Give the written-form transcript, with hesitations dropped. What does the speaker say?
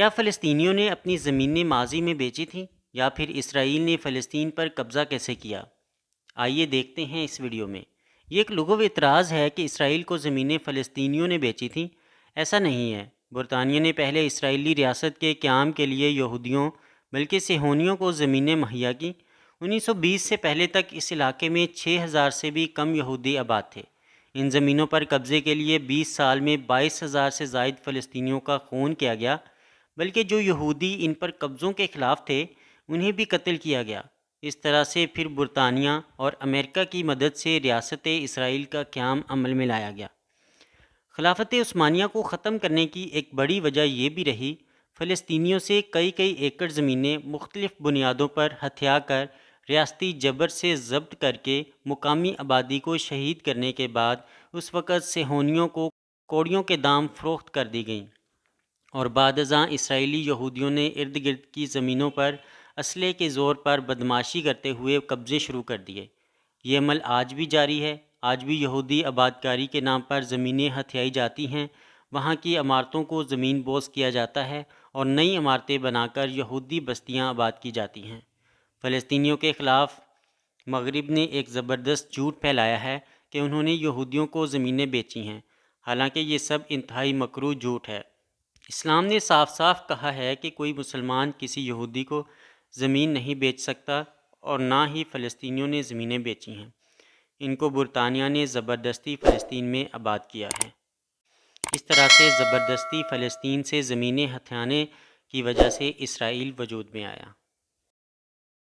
کیا فلسطینیوں نے اپنی زمینیں ماضی میں بیچی تھیں یا پھر اسرائیل نے فلسطین پر قبضہ کیسے کیا؟ آئیے دیکھتے ہیں اس ویڈیو میں۔ یہ ایک لغوی اعتراض ہے کہ اسرائیل کو زمینیں فلسطینیوں نے بیچی تھیں۔ ایسا نہیں ہے۔ برطانیہ نے پہلے اسرائیلی ریاست کے قیام کے لیے یہودیوں بلکہ صہیونیوں کو زمینیں مہیا کیں۔ 1920 سے پہلے تک اس علاقے میں 6000 سے بھی کم یہودی آباد تھے۔ ان زمینوں پر قبضے کے لیے 20 سال میں 22,000 سے زائد فلسطینیوں کا خون کیا گیا، بلکہ جو یہودی ان پر قبضوں کے خلاف تھے انہیں بھی قتل کیا گیا۔ اس طرح سے پھر برطانیہ اور امریکہ کی مدد سے ریاست اسرائیل کا قیام عمل میں لایا گیا۔ خلافت عثمانیہ کو ختم کرنے کی ایک بڑی وجہ یہ بھی رہی، فلسطینیوں سے کئی ایکڑ زمینیں مختلف بنیادوں پر ہتھیا کر ریاستی جبر سے ضبط کر کے مقامی آبادی کو شہید کرنے کے بعد اس وقت صہیونیوں کو کوڑیوں کے دام فروخت کر دی گئیں، اور بعد ازاں اسرائیلی یہودیوں نے ارد گرد کی زمینوں پر اسلحے کے زور پر بدمعاشی کرتے ہوئے قبضے شروع کر دیے۔ یہ عمل آج بھی جاری ہے۔ آج بھی یہودی آبادکاری کے نام پر زمینیں ہتھیائی جاتی ہیں، وہاں کی عمارتوں کو زمین بوس کیا جاتا ہے اور نئی عمارتیں بنا کر یہودی بستیاں آباد کی جاتی ہیں۔ فلسطینیوں کے خلاف مغرب نے ایک زبردست جھوٹ پھیلایا ہے کہ انہوں نے یہودیوں کو زمینیں بیچی ہیں، حالانکہ یہ سب انتہائی مکروہ جھوٹ ہے۔ اسلام نے صاف کہا ہے کہ کوئی مسلمان کسی یہودی کو زمین نہیں بیچ سکتا، اور نہ ہی فلسطینیوں نے زمینیں بیچی ہیں۔ ان کو برطانیہ نے زبردستی فلسطین میں آباد کیا ہے۔ اس طرح سے زبردستی فلسطین سے زمینیں ہتھیانے کی وجہ سے اسرائیل وجود میں آیا۔